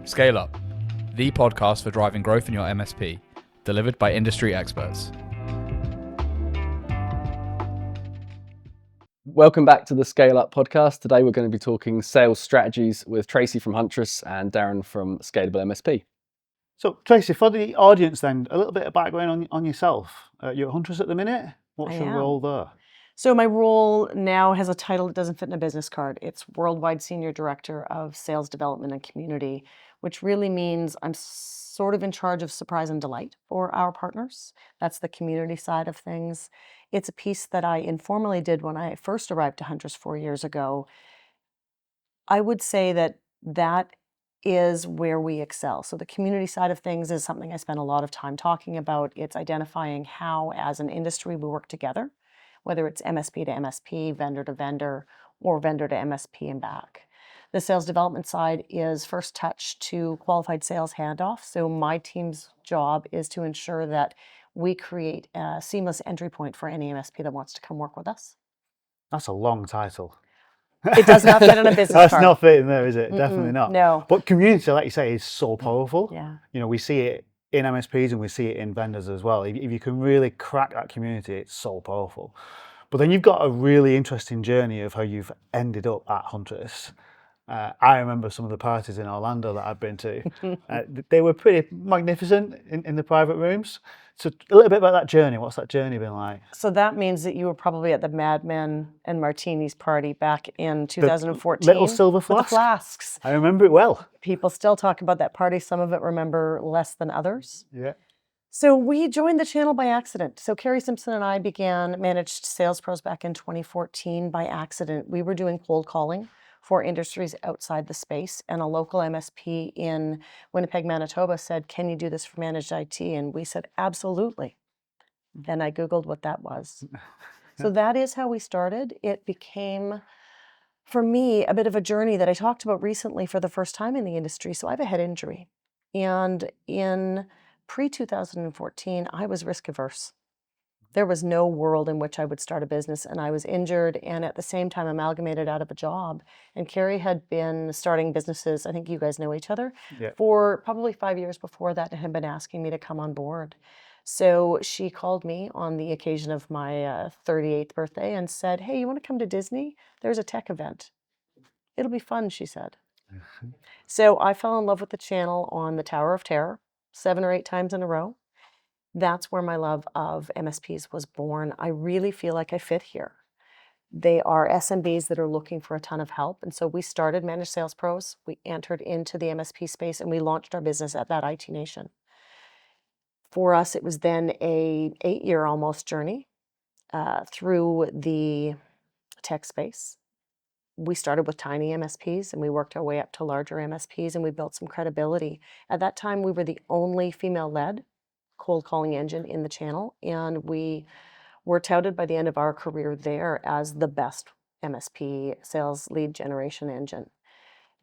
Scale Up, the podcast for driving growth in your MSP, delivered by industry experts. Welcome back to the Scale Up podcast. Today we're going to be talking sales strategies with Tracie from Huntress and Darren from Scalable MSP. So Tracie, for the audience then, a little bit of background on yourself. You're at Huntress at the minute. What's your role there? So my role now has a title that doesn't fit in a business card. It's Worldwide Senior Director of Sales Development and Community, which really means I'm sort of in charge of surprise and delight for our partners. That's the community side of things. It's a piece that I informally did when I first arrived to Huntress 4 years ago. I would say that is where we excel. So the community side of things is something I spend a lot of time talking about. It's identifying how, as an industry, we work together, whether it's MSP to MSP, vendor to vendor, or vendor to MSP and back. The sales development side is first touch to qualified sales handoff. So my team's job is to ensure that we create a seamless entry point for any MSP that wants to come work with us. That's a long title. It does not fit on a business That's card. not fitting there, is it? Definitely not. No. But community, like you say, is so powerful. Yeah. You know, we see it in MSPs and we see it in vendors as well. If you can really crack that community, it's so powerful. But then you've got a really interesting journey of how you've ended up at Huntress. I remember some of the parties in Orlando that I've been to. They were pretty magnificent in the private rooms. So a little bit about that journey. What's that journey been like? So that means that you were probably at the Mad Men and Martinis party back in 2014. The little silver flask? With the flasks. I remember it well. People still talk about that party. Some of it remember less than others. Yeah. So we joined the channel by accident. So Carrie Simpson and I began managed sales pros back in 2014 by accident. We were doing cold calling for industries outside the space, and a local MSP in Winnipeg, Manitoba said, "Can you do this for managed IT?" And we said, "Absolutely." Then I Googled what that was. So that is how we started. It became, for me, a bit of a journey that I talked about recently for the first time in the industry. So I have a head injury. And in pre-2014, I was risk averse. There was no world in which I would start a business, and I was injured and at the same time amalgamated out of a job. And Carrie had been starting businesses, I think you guys know each other, for probably 5 years before that, and had been asking me to come on board. So she called me on the occasion of my 38th birthday and said, "Hey, you want to come to Disney? There's a tech event. It'll be fun," she said. So I fell in love with the channel on the Tower of Terror 7 or 8 times in a row. That's where my love of MSPs was born. I really feel like I fit here. They are SMBs that are looking for a ton of help. And so we started Managed Sales Pros. We entered into the MSP space and we launched our business at that IT Nation. For us, it was then a 8-year almost journey through the tech space. We started with tiny MSPs and we worked our way up to larger MSPs and we built some credibility. At that time, we were the only female-led cold calling engine in the channel, and we were touted by the end of our career there as the best MSP sales lead generation engine.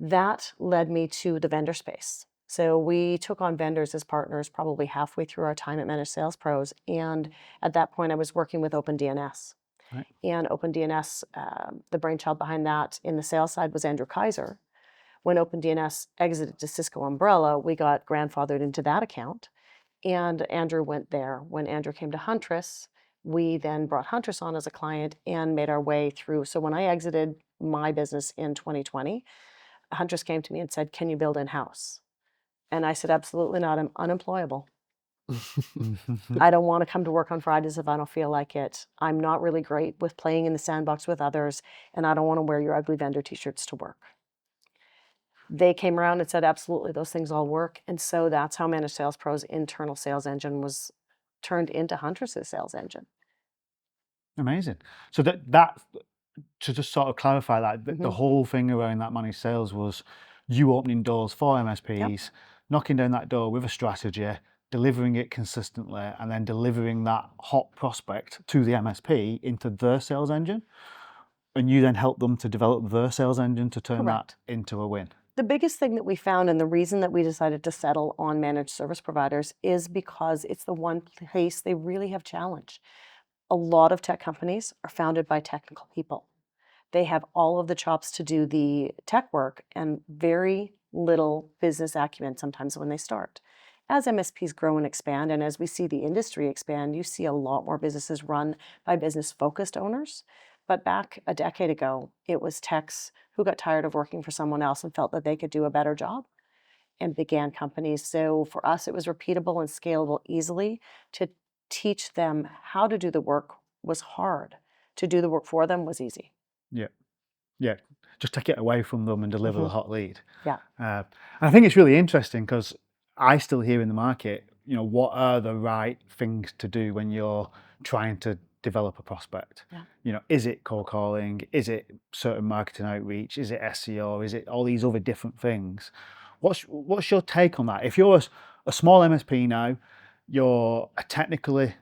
That led me to the vendor space. So we took on vendors as partners probably halfway through our time at Managed Sales Pros, and at that point I was working with OpenDNS. Right. And OpenDNS, the brainchild behind that in the sales side was Andrew Kaiser. When OpenDNS exited to Cisco Umbrella, we got grandfathered into that account. And Andrew went there. When Andrew came to Huntress, we then brought Huntress on as a client and made our way through. So when I exited my business in 2020, Huntress came to me and said, "Can you build in-house?" And I said, "Absolutely not. I'm unemployable. I don't want to come to work on Fridays if I don't feel like it. I'm not really great with playing in the sandbox with others, and I don't want to wear your ugly vendor t-shirts to work." They came around and said, "Absolutely, those things all work." And so that's how Managed Sales Pro's internal sales engine was turned into Huntress's sales engine. Amazing. So that to just sort of clarify that, the whole thing around that managed sales was you opening doors for MSPs, knocking down that door with a strategy, delivering it consistently, and then delivering that hot prospect to the MSP into their sales engine. And you then help them to develop their sales engine to turn that into a win. The biggest thing that we found, and the reason that we decided to settle on managed service providers, is because it's the one place they really have challenge. A lot of tech companies are founded by technical people. They have all of the chops to do the tech work and very little business acumen sometimes when they start. As MSPs grow and expand, and as we see the industry expand, you see a lot more businesses run by business-focused owners. But back a decade ago, it was techs who got tired of working for someone else and felt that they could do a better job and began companies. So for us, it was repeatable and scalable easily. To teach them how to do the work was hard. To do the work for them was easy. Yeah. Yeah. Just take it away from them and deliver the hot lead. Yeah. And I think it's really interesting because I still hear in the market, what are the right things to do when you're trying to develop a prospect? Yeah. Is it cold calling? Is it certain marketing outreach? Is it SEO? Is it all these other different things? What's your take on that? If you're a small MSP now, you're a technically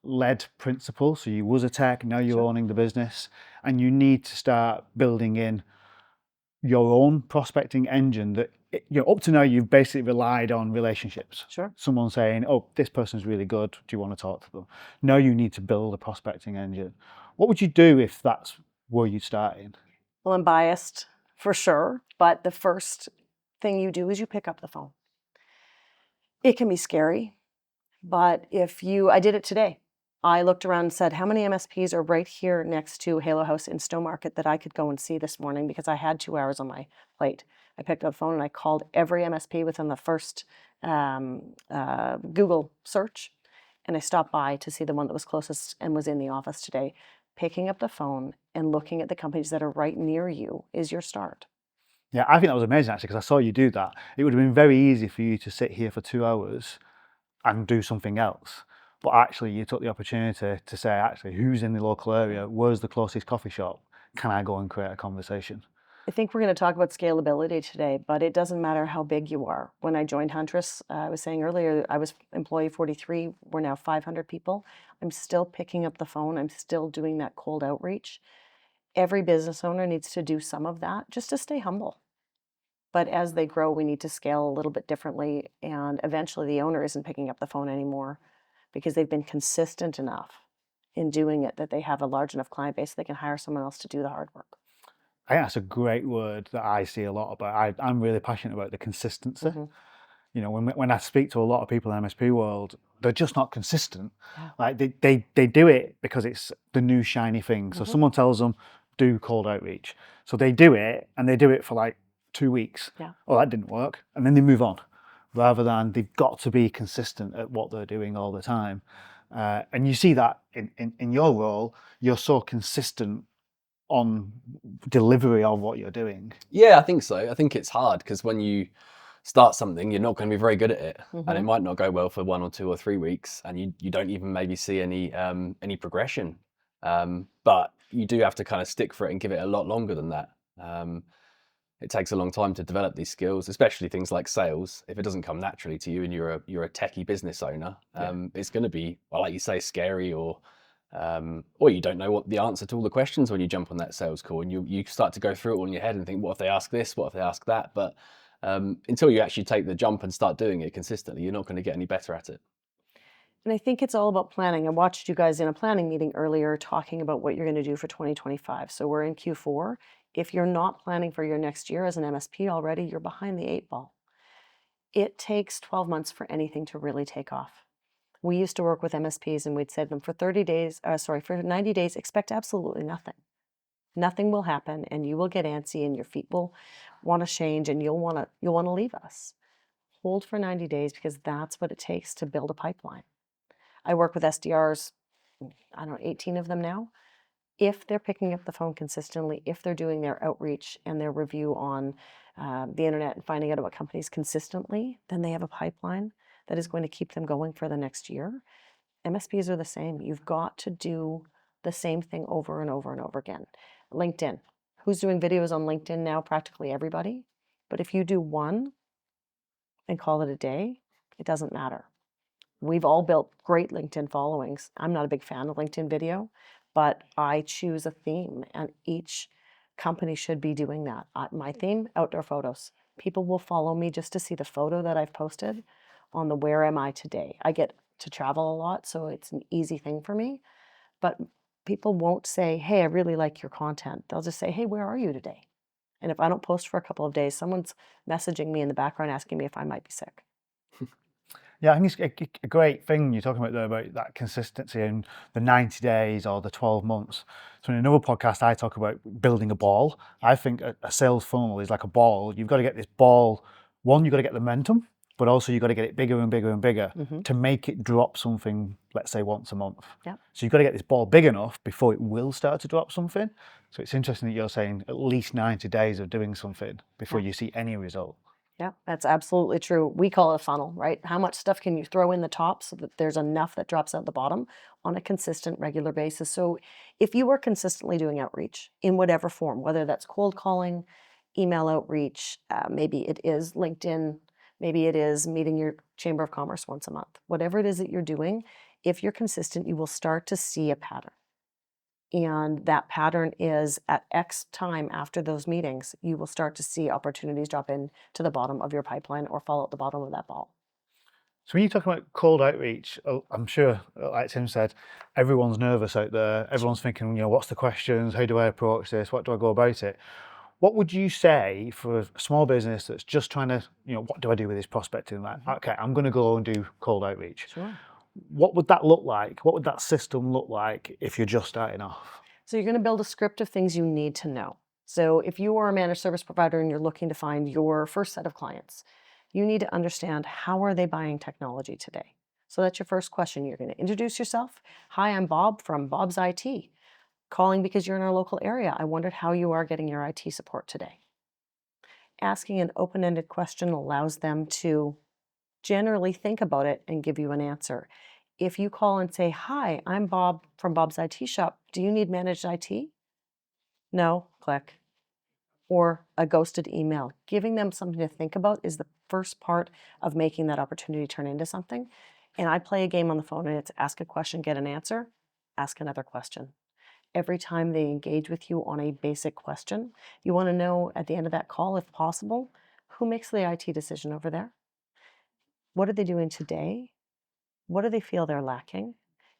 led principal, so you was a tech, now you're owning the business, and you need to start building in your own prospecting engine that up to now you've basically relied on relationships. Sure. Someone saying, oh, this person's really good, do you want to talk to them? Now you need to build a prospecting engine. What would you do if that's where you started? Well, I'm biased for sure, but the first thing you do is you pick up the phone. It can be scary, but I did it today. I looked around and said, how many MSPs are right here next to Halo House in Stowmarket that I could go and see this morning because I had 2 hours on my plate. I picked up the phone and I called every MSP within the first Google search, and I stopped by to see the one that was closest and was in the office today. Picking up the phone and looking at the companies that are right near you is your start. Yeah, I think that was amazing actually because I saw you do that. It would have been very easy for you to sit here for 2 hours and do something else. But actually you took the opportunity to say, actually, who's in the local area? Where's the closest coffee shop? Can I go and create a conversation? I think we're going to talk about scalability today, but it doesn't matter how big you are. When I joined Huntress, I was saying earlier, I was employee 43. We're now 500 people. I'm still picking up the phone. I'm still doing that cold outreach. Every business owner needs to do some of that just to stay humble. But as they grow, we need to scale a little bit differently. And eventually the owner isn't picking up the phone anymore because they've been consistent enough in doing it that they have a large enough client base they can hire someone else to do the hard work. I think that's a great word that I see a lot about. I'm really passionate about the consistency. When I speak to a lot of people in the MSP world, they're just not consistent. Yeah. Like they do it because it's the new shiny thing. So someone tells them, do cold outreach. So they do it and they do it for like 2 weeks. Yeah. Oh, that didn't work. And then they move on. Rather than they've got to be consistent at what they're doing all the time. And you see that in your role, you're so consistent on delivery of what you're doing. Yeah, I think so. I think it's hard because when you start something, you're not going to be very good at it, and it might not go well for 1 or 2 or 3 weeks, and you don't even maybe see any progression. But you do have to kind of stick for it and give it a lot longer than that. It takes a long time to develop these skills, especially things like sales. If it doesn't come naturally to you and you're a techie business owner, it's going to be, well, like you say, scary, or you don't know what the answer to all the questions when you jump on that sales call, and you start to go through it all in your head and think, what if they ask this? What if they ask that? But until you actually take the jump and start doing it consistently, you're not going to get any better at it. And I think it's all about planning. I watched you guys in a planning meeting earlier talking about what you're going to do for 2025. So we're in Q4. If you're not planning for your next year as an MSP already, you're behind the 8 ball. It takes 12 months for anything to really take off. We used to work with MSPs and we'd say to them for 90 days, expect absolutely nothing. Nothing will happen and you will get antsy and your feet will want to change and you'll want to leave us. Hold for 90 days because that's what it takes to build a pipeline. I work with SDRs, 18 of them now. If they're picking up the phone consistently, if they're doing their outreach and their review on the internet and finding out about companies consistently, then they have a pipeline that is going to keep them going for the next year. MSPs are the same. You've got to do the same thing over and over and over again. LinkedIn. Who's doing videos on LinkedIn now? Practically everybody. But if you do one and call it a day, it doesn't matter. We've all built great LinkedIn followings. I'm not a big fan of LinkedIn video, but I choose a theme and each company should be doing that. My theme, outdoor photos. People will follow me just to see the photo that I've posted on the where am I today. I get to travel a lot, so it's an easy thing for me. But people won't say, hey, I really like your content. They'll just say, hey, where are you today? And if I don't post for a couple of days, someone's messaging me in the background asking me if I might be sick. Yeah, I think it's a great thing you're talking about there, about that consistency in the 90 days or the 12 months. So in another podcast, I talk about building a ball. I think a sales funnel is like a ball. You've got to get this ball, one, you've got to get the momentum, but also you've got to get it bigger and bigger and bigger to make it drop something, let's say once a month. Yeah. So you've got to get this ball big enough before it will start to drop something. So it's interesting that you're saying at least 90 days of doing something before you see any result. Yeah, that's absolutely true. We call it a funnel, right? How much stuff can you throw in the top so that there's enough that drops out the bottom on a consistent, regular basis? So if you are consistently doing outreach in whatever form, whether that's cold calling, email outreach, maybe it is LinkedIn, maybe it is meeting your Chamber of Commerce once a month, whatever it is that you're doing, if you're consistent, you will start to see a pattern. And that pattern is at X time after those meetings, you will start to see opportunities drop in to the bottom of your pipeline or fall at the bottom of that ball. So when you talk about cold outreach, I'm sure, like Tim said, everyone's nervous out there. Everyone's thinking, what's the questions? How do I approach this? What do I go about it? What would you say for a small business that's just trying to, what do I do with this prospecting? Like, okay, I'm going to go and do cold outreach. Sure. What would that look like? What would that system look like if you're just starting off? So you're going to build a script of things you need to know. So if you are a managed service provider and you're looking to find your first set of clients, you need to understand how are they buying technology today. So that's your first question. You're going to introduce yourself. Hi, I'm Bob from Bob's IT. Calling because you're in our local area. I wondered how you are getting your IT support today. Asking an open-ended question allows them to generally think about it and give you an answer. If you call and say, hi, I'm Bob from Bob's IT shop. Do you need managed IT? No, click. Or a ghosted email. Giving them something to think about is the first part of making that opportunity turn into something. And I play a game on the phone and it's ask a question, get an answer, ask another question. Every time they engage with you on a basic question, you want to know at the end of that call, if possible, who makes the IT decision over there? What are they doing today? What do they feel they're lacking?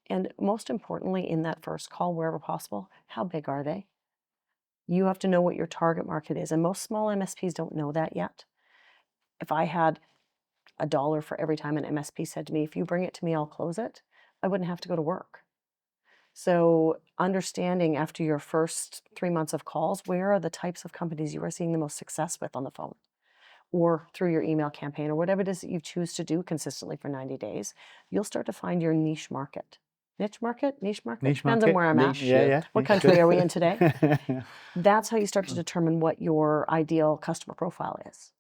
And most importantly, in that first call, wherever possible, how big are they? You have to know what your target market is. And most small MSPs don't know that yet. If I had $1 for every time an MSP said to me, if you bring it to me, I'll close it, I wouldn't have to go to work. So understanding after your first 3 months of calls, where are the types of companies you are seeing the most success with on the phone or through your email campaign or whatever it is that you choose to do consistently for 90 days, you'll start to find your niche market. Niche market? Niche market? Niche Depends market. on where I'm at. Yeah. What Niche. country are we in today? That's how you start to determine what your ideal customer profile is.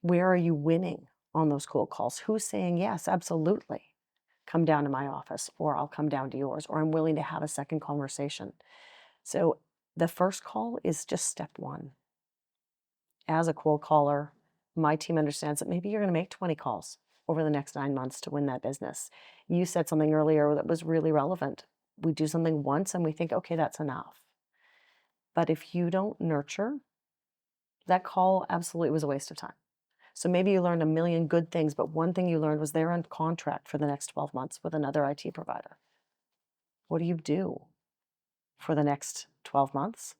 Where are you winning on those cold calls? Who's saying, yes, absolutely, come down to my office, or I'll come down to yours, or I'm willing to have a second conversation. So the first call is just step one. As a cold caller, my team understands that maybe you're going to make 20 calls over the next 9 months to win that business. You said something earlier that was really relevant. We do something once and we think, okay, that's enough. But if you don't nurture, that call absolutely was a waste of time. So maybe you learned a million good things, but one thing you learned was they're on contract for the next 12 months with another IT provider. What do you do for the next 12 months?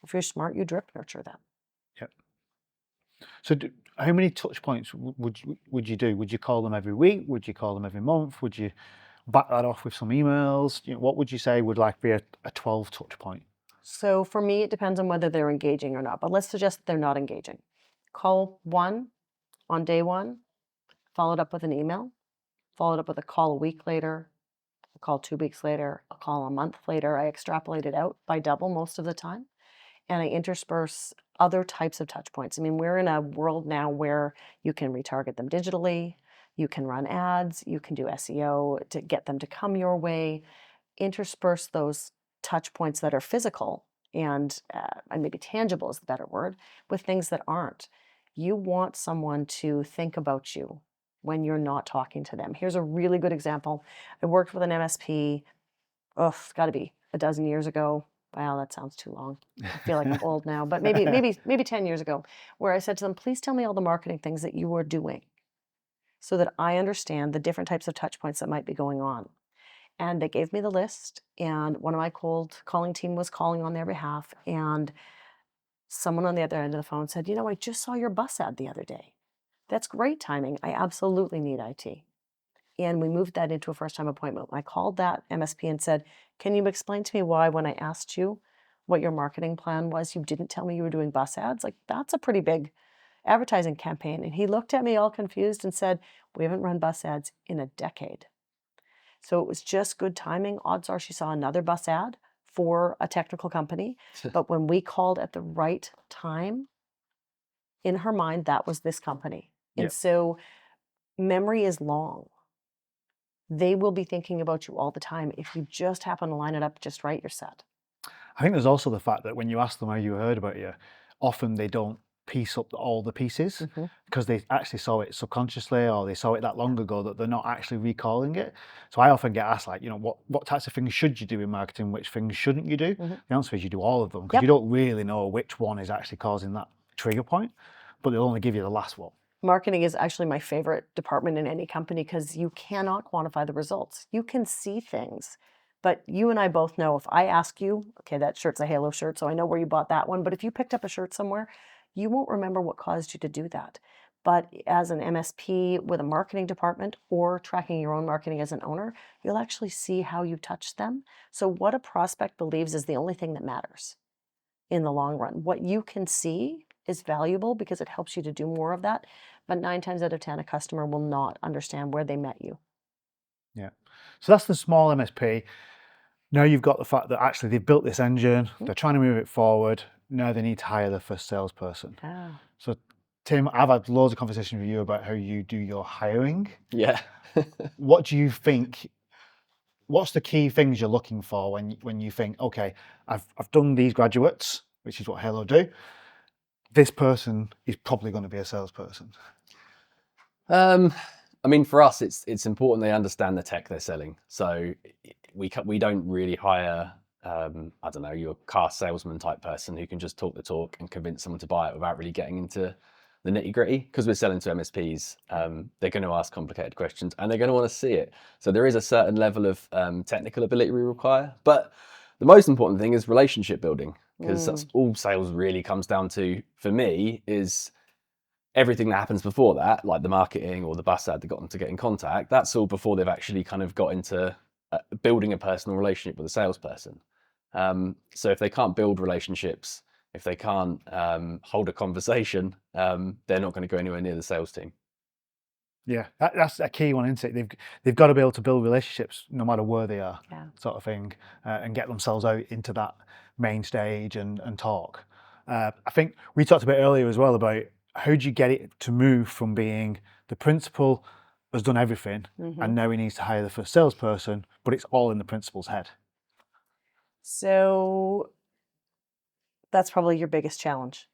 If you're smart, you drip nurture them. Yep. So how many touch points would you do? Would you call them every week? Would you call them every month? Would you back that off with some emails? What would you say would be a 12 touch point? So for me, it depends on whether they're engaging or not, but let's suggest that they're not engaging. Call one on day one, followed up with an email, followed up with a call a week later, a call 2 weeks later, a call a month later. I extrapolate it out by double most of the time. And I intersperse other types of touch points. I mean, we're in a world now where you can retarget them digitally, you can run ads, you can do SEO to get them to come your way. Intersperse those touch points that are physical and maybe tangible is the better word, with things that aren't. You want someone to think about you when you're not talking to them. Here's a really good example. I worked with an MSP, it's got to be a dozen years ago. Wow, that sounds too long. I feel like I'm old now, but maybe 10 years ago, where I said to them, please tell me all the marketing things that you are doing so that I understand the different types of touch points that might be going on. And they gave me the list, and one of my cold calling team was calling on their behalf, and someone on the other end of the phone said, I just saw your bus ad the other day. That's great timing. I absolutely need IT. And we moved that into a first-time appointment. I called that MSP and said, can you explain to me why when I asked you what your marketing plan was, you didn't tell me you were doing bus ads? Like, that's a pretty big advertising campaign. And he looked at me all confused and said, we haven't run bus ads in a decade. So it was just good timing. Odds are she saw another bus ad for a technical company. But when we called at the right time, in her mind, that was this company. And so memory is long. They will be thinking about you all the time. If you just happen to line it up just right, you're set. I think there's also the fact that when you ask them how you heard about you, often they don't piece up all the pieces because they actually saw it subconsciously or they saw it that long ago that they're not actually recalling it. So I often get asked, like, what types of things should you do in marketing? Which things shouldn't you do? The answer is you do all of them because you don't really know which one is actually causing that trigger point, but they'll only give you the last one. Marketing is actually my favorite department in any company because you cannot quantify the results. You can see things, but you and I both know if I ask you, okay, that shirt's a Halo shirt, so I know where you bought that one, but if you picked up a shirt somewhere, you won't remember what caused you to do that. But as an MSP with a marketing department or tracking your own marketing as an owner, you'll actually see how you touched them. So what a prospect believes is the only thing that matters in the long run. What you can see is valuable because it helps you to do more of that. But 9 times out of 10, a customer will not understand where they met you. Yeah. So that's the small MSP. Now you've got the fact that actually they've built this engine, they're trying to move it forward. Now they need to hire their first salesperson. So Tim, I've had loads of conversations with you about how you do your hiring. Yeah. What do you think, what's the key things you're looking for when you think, okay, I've done these graduates, which is what Halo do. This person is probably going to be a salesperson. I mean, for us, it's important they understand the tech they're selling. So we don't really hire, I don't know, your car salesman type person who can just talk the talk and convince someone to buy it without really getting into the nitty gritty. Because we're selling to MSPs, they're going to ask complicated questions and they're going to want to see it. So there is a certain level of technical ability we require. But the most important thing is relationship building, because that's all sales really comes down to, for me, is everything that happens before that, like the marketing or the bus ad that got them to get in contact, that's all before they've actually kind of got into building a personal relationship with a salesperson. So if they can't build relationships, if they can't hold a conversation, they're not going to go anywhere near the sales team. Yeah, that's a key one, isn't it? They've got to be able to build relationships no matter where they are, sort of thing, and get themselves out into that main stage and talk. I think we talked a bit earlier as well about how do you get it to move from being the principal has done everything and now he needs to hire the first salesperson, but it's all in the principal's head. So that's probably your biggest challenge.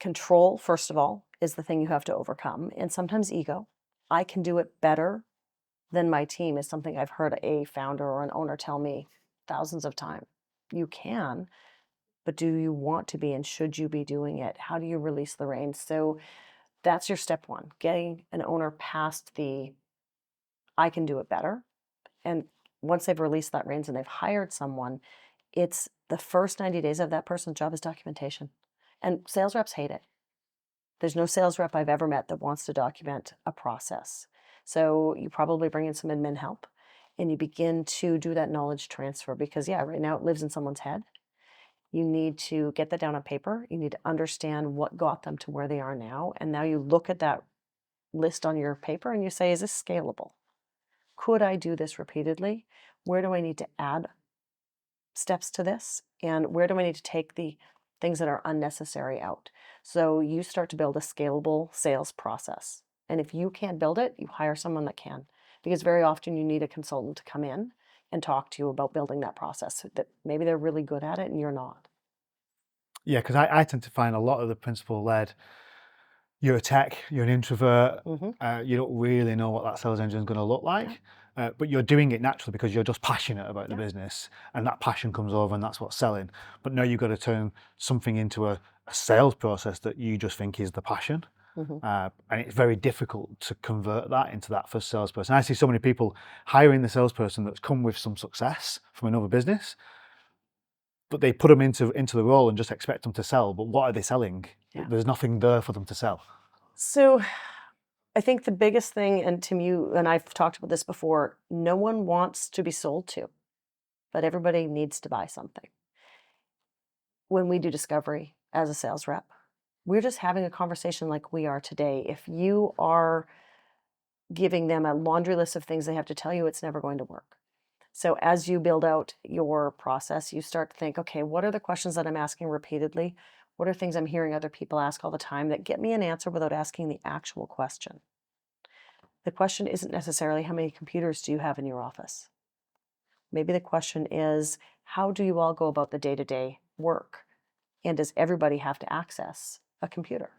Control, first of all, is the thing you have to overcome, and sometimes ego. I can do it better than my team is something I've heard a founder or an owner tell me thousands of times. You can, but do you want to be, and should you be doing it? How do you release the reins? So that's your step one, getting an owner past the I can do it better. And once they've released that reins and they've hired someone, it's the first 90 days of that person's job is documentation. And sales reps hate it. There's no sales rep I've ever met that wants to document a process. So you probably bring in some admin help and you begin to do that knowledge transfer because, right now it lives in someone's head. You need to get that down on paper. You need to understand what got them to where they are now. And now you look at that list on your paper and you say, is this scalable? Could I do this repeatedly? Where do I need to add steps to this? And where do I need to take the things that are unnecessary out? So you start to build a scalable sales process. And if you can't build it, you hire someone that can. Because very often you need a consultant to come in and talk to you about building that process. That maybe they're really good at it and you're not. Yeah, because I tend to find a lot of the principal-led, you're a tech, you're an introvert, you don't really know what that sales engine is going to look like, but you're doing it naturally because you're just passionate about the business, and that passion comes over and that's what's selling. But now you've got to turn something into a sales process that you just think is the passion. And it's very difficult to convert that into that first salesperson. I see so many people hiring the salesperson that's come with some success from another business, but they put them into the role and just expect them to sell. But what are they selling? There's nothing there for them to sell. So I think the biggest thing, and Tim, you and I've talked about this before, no one wants to be sold to, but everybody needs to buy something. When we do discovery as a sales rep, we're just having a conversation like we are today. If you are giving them a laundry list of things they have to tell you, it's never going to work. So as you build out your process, you start to think, okay, what are the questions that I'm asking repeatedly? What are things I'm hearing other people ask all the time that get me an answer without asking the actual question? The question isn't necessarily how many computers do you have in your office? Maybe the question is, how do you all go about the day-to-day work? And does everybody have to access a computer?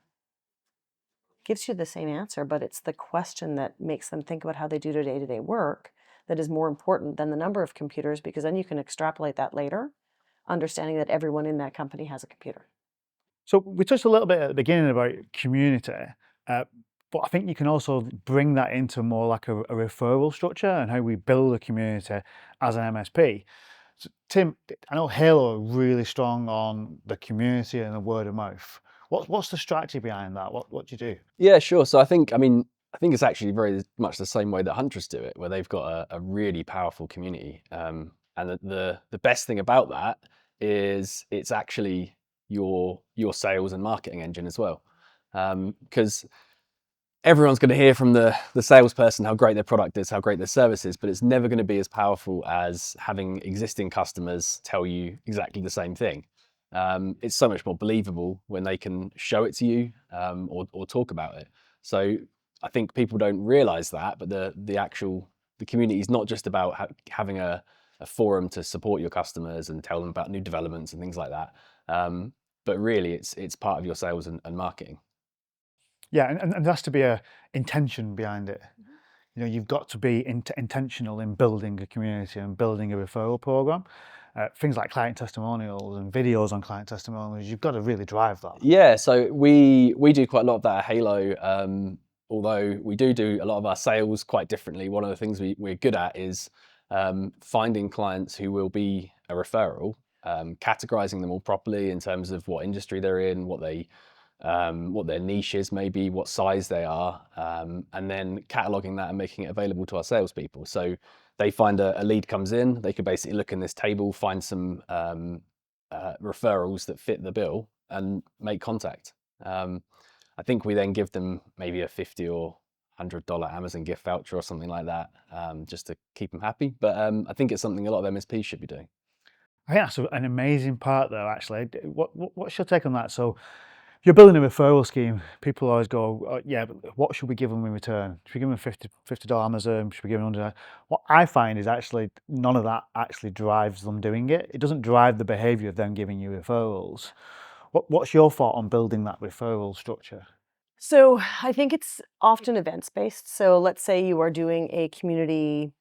Gives you the same answer, but it's the question that makes them think about how they do their day-to-day work that is more important than the number of computers, because then you can extrapolate that later, understanding that everyone in that company has a computer. So we touched a little bit at the beginning about community, but I think you can also bring that into more like a referral structure and how we build a community as an MSP. So, Tim, I know Halo are really strong on the community and the word of mouth. What's the strategy behind that? What do you do? Yeah, sure. So I think it's actually very much the same way that Huntress do it, where they've got a really powerful community. And the best thing about that is it's actually your sales and marketing engine as well. Because everyone's going to hear from the salesperson how great their product is, how great their service is, but it's never going to be as powerful as having existing customers tell you exactly the same thing. It's so much more believable when they can show it to you or talk about it. So I think people don't realize that, but the community is not just about having a forum to support your customers and tell them about new developments and things like that. But really, it's part of your sales and marketing. Yeah, and there has to be a intention behind it. You know, you've got to be intentional in building a community and building a referral program. Things like client testimonials and videos on client testimonials, you've got to really drive that. Yeah, so we do quite a lot of that at Halo. Although we do a lot of our sales quite differently. One of the things we're good at is finding clients who will be a referral, categorizing them all properly in terms of what industry they're in, what their niche is, maybe what size they are, and then cataloging that and making it available to our salespeople. So they find a lead comes in, they could basically look in this table, find some referrals that fit the bill and make contact. I think we then give them maybe a $50 or $100 Amazon gift voucher or something like that, just to keep them happy. But I think it's something a lot of MSPs should be doing. I think that's an amazing part, though. Actually, what's your take on that? So, if you're building a referral scheme, people always go, oh, "Yeah, but what should we give them in return? Should we give them $50 Amazon? Should we give them $100?" What I find is actually none of that actually drives them doing it. It doesn't drive the behaviour of them giving you referrals. What's your thought on building that referral structure? So I think it's often events-based. So let's say you are doing a community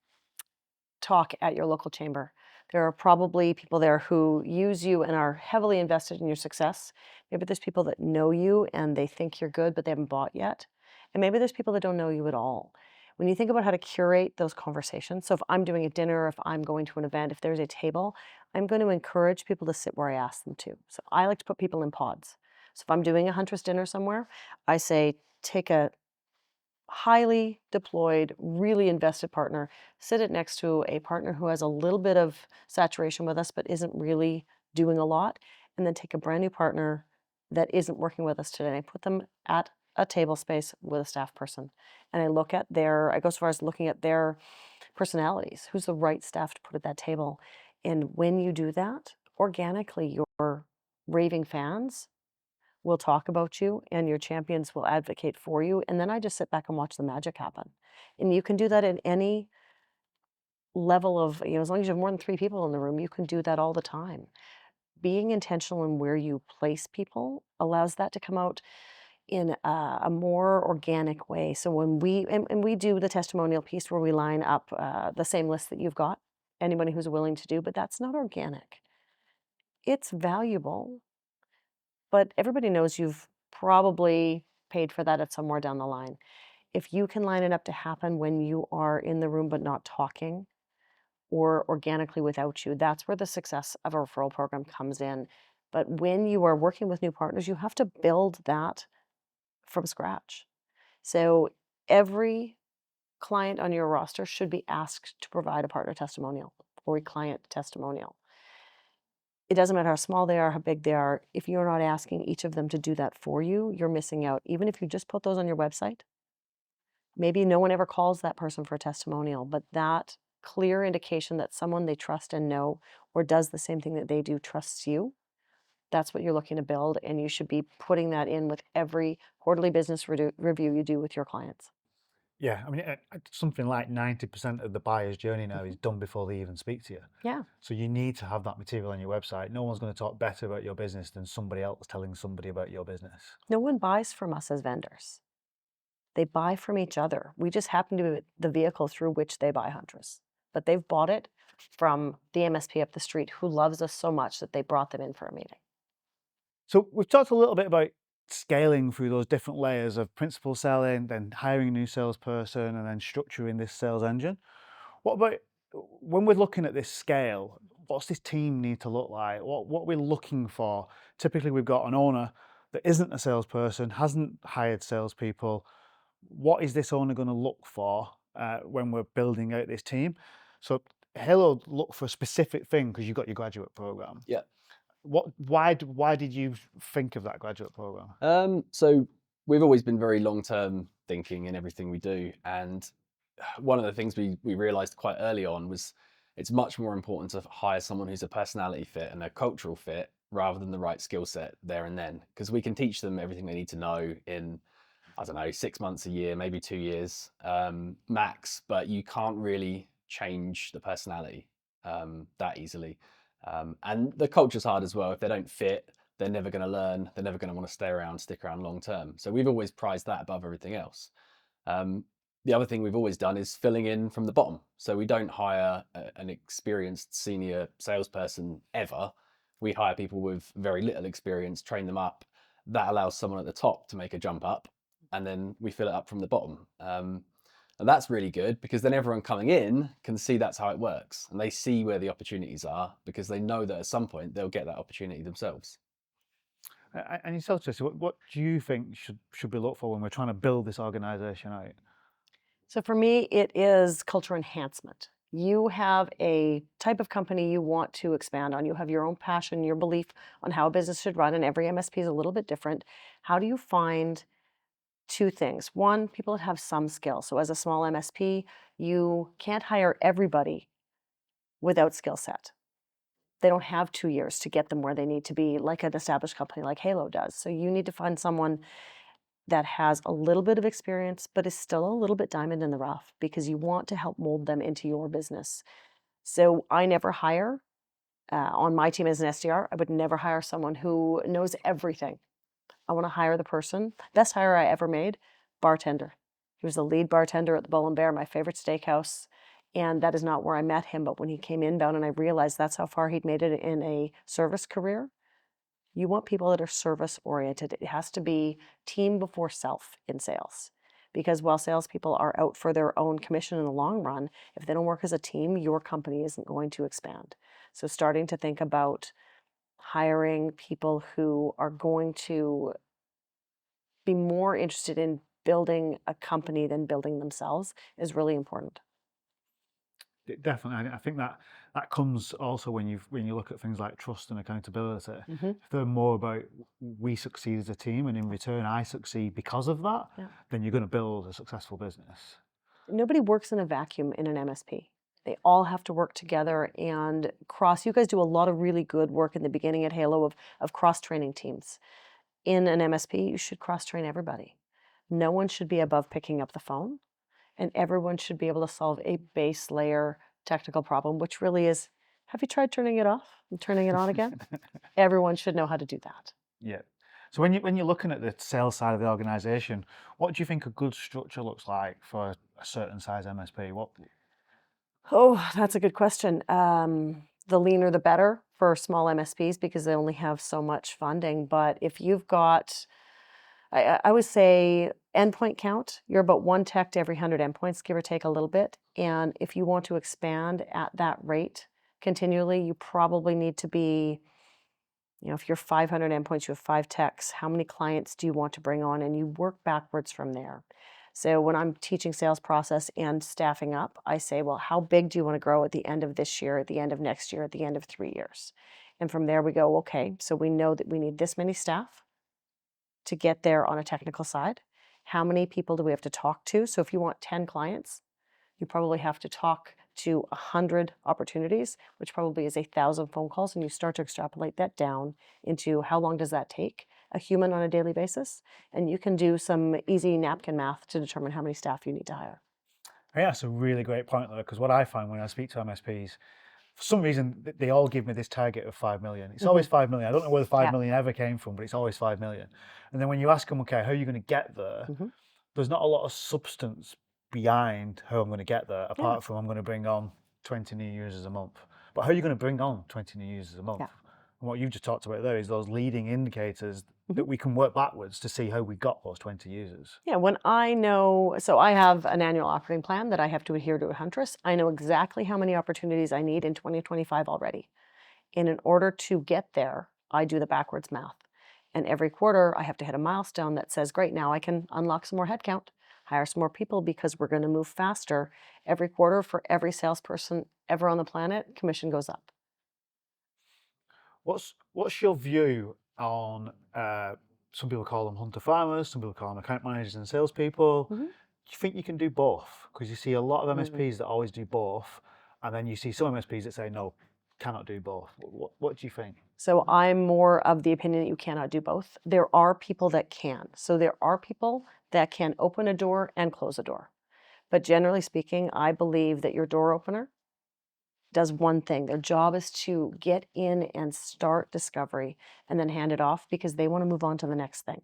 talk at your local chamber. There are probably people there who use you and are heavily invested in your success. Maybe there's people that know you and they think you're good, but they haven't bought yet. And maybe there's people that don't know you at all. When you think about how to curate those conversations, so if I'm doing a dinner, if I'm going to an event, if there's a table, I'm going to encourage people to sit where I ask them to. So I like to put people in pods. So if I'm doing a Huntress dinner somewhere, I say, take a highly deployed, really invested partner, sit it next to a partner who has a little bit of saturation with us, but isn't really doing a lot, and then take a brand new partner that isn't working with us today. I put them at a table space with a staff person. And I go as far as looking at their personalities. Who's the right staff to put at that table? And when you do that, organically, your raving fans will talk about you and your champions will advocate for you. And then I just sit back and watch the magic happen. And you can do that in any level of, as long as you have more than 3 people in the room, you can do that all the time. Being intentional in where you place people allows that to come out in a more organic way. So when we do the testimonial piece where we line up the same list that you've got, anybody who's willing to do, but that's not organic. It's valuable, but everybody knows you've probably paid for that at somewhere down the line. If you can line it up to happen when you are in the room but not talking, or organically without you, that's where the success of a referral program comes in. But when you are working with new partners, you have to build that from scratch. So every client on your roster should be asked to provide a partner testimonial or a client testimonial. It doesn't matter how small they are, how big they are. If you're not asking each of them to do that for you, you're missing out. Even if you just put those on your website, maybe no one ever calls that person for a testimonial, but that clear indication that someone they trust and know or does the same thing that they do trusts you, that's what you're looking to build, and you should be putting that in with every quarterly business review you do with your clients. Yeah, I mean, something like 90% of the buyer's journey now is done before they even speak to you. Yeah. So you need to have that material on your website. No one's going to talk better about your business than somebody else telling somebody about your business. No one buys from us as vendors. They buy from each other. We just happen to be the vehicle through which they buy Huntress. But they've bought it from the MSP up the street who loves us so much that they brought them in for a meeting. So we've talked a little bit about scaling through those different layers of principal selling, then hiring a new salesperson, and then structuring this sales engine. What about when we're looking at this scale? What's this team need to look like? What we're looking for? Typically, we've got an owner that isn't a salesperson, hasn't hired salespeople. What is this owner going to look for when we're building out this team? So Halo look for a specific thing because you've got your graduate program. Yeah. Why did you think of that graduate program? So we've always been very long-term thinking in everything we do, and one of the things we realized quite early on was it's much more important to hire someone who's a personality fit and a cultural fit rather than the right skill set there and then, because we can teach them everything they need to know in, I don't know, 6 months, a year, maybe 2 years max, but you can't really change the personality that easily. And the culture's hard as well. If they don't fit, they're never going to learn. They're never going to want to stick around long term. So we've always prized that above everything else. The other thing we've always done is filling in from the bottom. So we don't hire an experienced senior salesperson ever. We hire people with very little experience, train them up. That allows someone at the top to make a jump up, and then we fill it up from the bottom. And that's really good because then everyone coming in can see that's how it works, and they see where the opportunities are because they know that at some point they'll get that opportunity themselves. And yourself, Tracie, what do you think should we look for when we're trying to build this organization out? So for me, it is culture enhancement. You have a type of company you want to expand on. You have your own passion, your belief on how a business should run, and every MSP is a little bit different. How do you find two things? One, people that have some skill. So as a small MSP, you can't hire everybody without skill set. They don't have 2 years to get them where they need to be, like an established company like Halo does. So you need to find someone that has a little bit of experience, but is still a little bit diamond in the rough because you want to help mold them into your business. So I never hire, on my team as an SDR, I would never hire someone who knows everything. I want to hire the person. Best hire I ever made, bartender. He was the lead bartender at the Bull and Bear, my favorite steakhouse. And that is not where I met him, but when he came inbound and I realized that's how far he'd made it in a service career. You want people that are service oriented. It has to be team before self in sales. Because while salespeople are out for their own commission in the long run, if they don't work as a team, your company isn't going to expand. So starting to think about hiring people who are going to be more interested in building a company than building themselves is really important. Definitely, I think that comes also when you look at things like trust and accountability. Mm-hmm. If they're more about we succeed as a team, and in return I succeed because of that, then you're going to build a successful business. Nobody works in a vacuum in an MSP. They all have to work together and cross. You guys do a lot of really good work in the beginning at Halo of cross-training teams. In an MSP, you should cross-train everybody. No one should be above picking up the phone, and everyone should be able to solve a base layer technical problem, which really is, have you tried turning it off and turning it on again? Everyone should know how to do that. Yeah. So when you're looking at the sales side of the organization, what do you think a good structure looks like for a certain size MSP? Oh, that's a good question. The leaner the better for small MSPs because they only have so much funding. But if you've got I would say endpoint count, you're about 1 tech to every 100 endpoints, give or take a little bit. And if you want to expand at that rate continually, you probably need to be, if you're 500 endpoints, you have 5 techs, how many clients do you want to bring on? And you work backwards from there. So when I'm teaching sales process and staffing up, I say, well, how big do you want to grow at the end of this year, at the end of next year, at the end of 3 years? And from there we go, okay, so we know that we need this many staff to get there on a technical side. How many people do we have to talk to? So if you want 10 clients, you probably have to talk to 100 opportunities, which probably is 1,000 phone calls, and you start to extrapolate that down into how long does that take a human on a daily basis, and you can do some easy napkin math to determine how many staff you need to hire. I think that's a really great point, though, because what I find when I speak to MSPs, for some reason, they all give me this target of 5 million. It's always 5 million. I don't know where the 5 million ever came from, but it's always 5 million. And then when you ask them, okay, how are you going to get there? There's not a lot of substance behind how I'm going to get there, apart from I'm going to bring on 20 new users a month. But how are you going to bring on 20 new users a month? And what you just talked about there is those leading indicators that we can work backwards to see how we got those 20 users. Yeah, when I know, so I have an annual operating plan that I have to adhere to at Huntress. I know exactly how many opportunities I need in 2025 already. And in order to get there, I do the backwards math. And every quarter, I have to hit a milestone that says, great, now I can unlock some more headcount, hire some more people because we're going to move faster. Every quarter, for every salesperson ever on the planet, commission goes up. What's your view on, some people call them hunter farmers, some people call them account managers and salespeople. Do you think you can do both? Because you see a lot of MSPs that always do both, and then you see some MSPs that say, no, cannot do both. What do you think? So I'm more of the opinion that you cannot do both. There are people that can. So there are people that can open a door and close a door. But generally speaking, I believe that your door opener does one thing. Their job is to get in and start discovery and then hand it off because they want to move on to the next thing.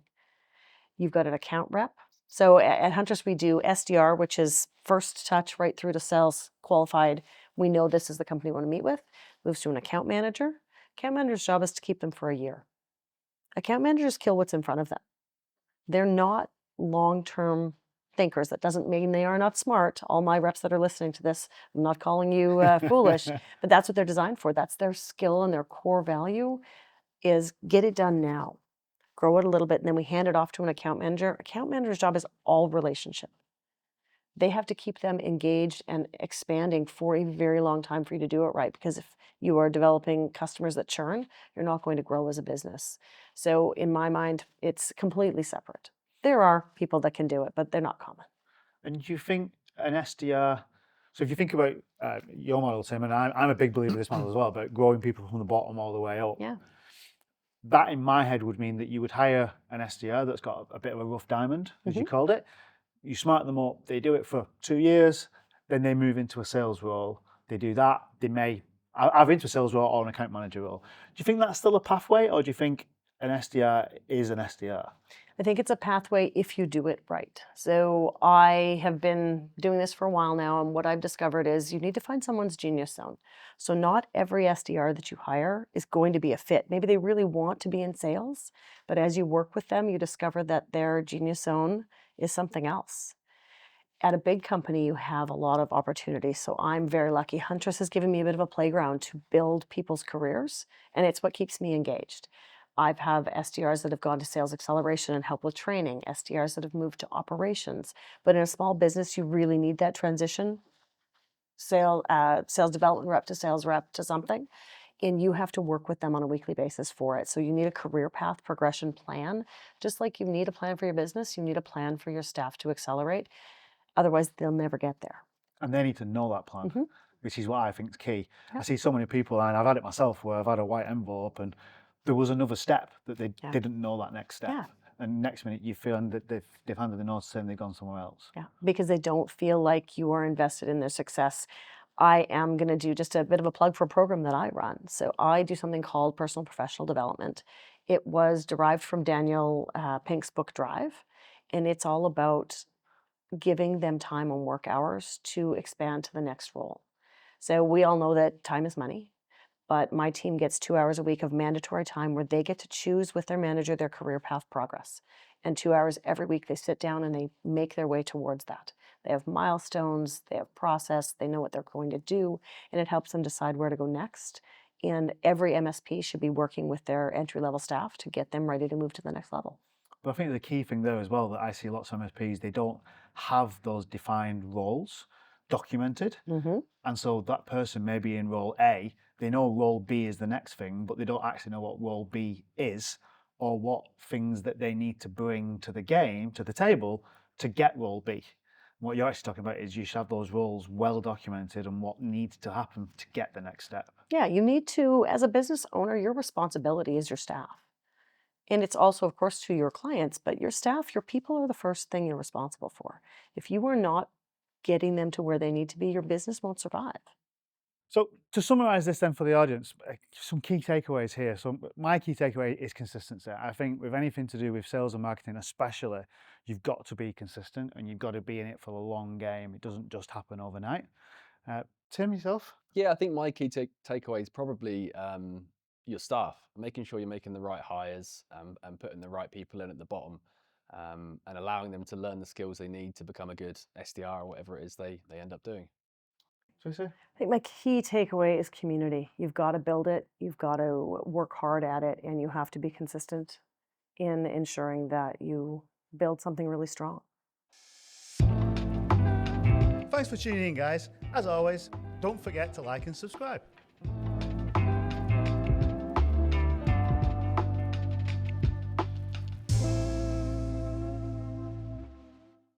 You've got an account rep. So at Huntress, we do SDR, which is first touch right through to sales qualified. We know this is the company we want to meet with. Moves to an account manager. Account manager's job is to keep them for a year. Account managers kill what's in front of them. They're not long-term thinkers. That doesn't mean they are not smart. All my reps that are listening to this, I'm not calling you foolish, but that's what they're designed for. That's their skill and their core value is get it done now. Grow it a little bit, and then we hand it off to an account manager. Account manager's job is all relationship. They have to keep them engaged and expanding for a very long time for you to do it right. Because if you are developing customers that churn, you're not going to grow as a business. So in my mind, it's completely separate. There are people that can do it, but they're not common. And do you think an SDR, so if you think about your model, Tim, and I'm a big believer in this model as well, about growing people from the bottom all the way up. Yeah. That in my head would mean that you would hire an SDR that's got a bit of a rough diamond, as you called it. You smart them up, they do it for 2 years, then they move into a sales role. They do that, they may either into a sales role or an account manager role. Do you think that's still a pathway, or do you think an SDR is an SDR? I think it's a pathway if you do it right. So I have been doing this for a while now, and what I've discovered is you need to find someone's genius zone. So not every SDR that you hire is going to be a fit. Maybe they really want to be in sales, but as you work with them, you discover that their genius zone is something else. At a big company, you have a lot of opportunities. So I'm very lucky. Huntress has given me a bit of a playground to build people's careers, and it's what keeps me engaged. I've have SDRs that have gone to sales acceleration and help with training, SDRs that have moved to operations. But in a small business, you really need that transition, sales development rep to sales rep to something. And you have to work with them on a weekly basis for it. So you need a career path progression plan. Just like you need a plan for your business, you need a plan for your staff to accelerate. Otherwise, they'll never get there. And they need to know that plan, which is what I think is key. I see so many people, and I've had it myself, where I've had a white envelope and there was another step that they didn't know that next step. And next minute you feel that they've handed the notes and they've gone somewhere else. Yeah, because they don't feel like you are invested in their success. I am going to do just a bit of a plug for a program that I run. So I do something called personal professional development. It was derived from Daniel Pink's book Drive, and it's all about giving them time on work hours to expand to the next role. So we all know that time is money. But my team gets 2 hours a week of mandatory time where they get to choose with their manager their career path progress. And 2 hours every week, they sit down and they make their way towards that. They have milestones, they have process, they know what they're going to do, and it helps them decide where to go next. And every MSP should be working with their entry-level staff to get them ready to move to the next level. But I think the key thing there as well that I see lots of MSPs, they don't have those defined roles documented. And so that person may be in role A, they know role B is the next thing, but they don't actually know what role B is or what things that they need to bring to the game, to the table, to get role B. What you're actually talking about is you should have those roles well documented and what needs to happen to get the next step. Yeah, you need to, as a business owner, your responsibility is your staff. And it's also, of course, to your clients, but your staff, your people are the first thing you're responsible for. If you are not getting them to where they need to be, your business won't survive. So to summarize this then for the audience, some key takeaways here. So my key takeaway is consistency. I think with anything to do with sales and marketing especially, you've got to be consistent and you've got to be in it for the long game. It doesn't just happen overnight. Tim, yourself? Yeah, I think my key takeaway is probably your staff, making sure you're making the right hires and putting the right people in at the bottom and allowing them to learn the skills they need to become a good SDR or whatever it is they end up doing. Tracie? I think my key takeaway is community. You've got to build it, you've got to work hard at it, and you have to be consistent in ensuring that you build something really strong. Thanks for tuning in, guys. As always, don't forget to like and subscribe.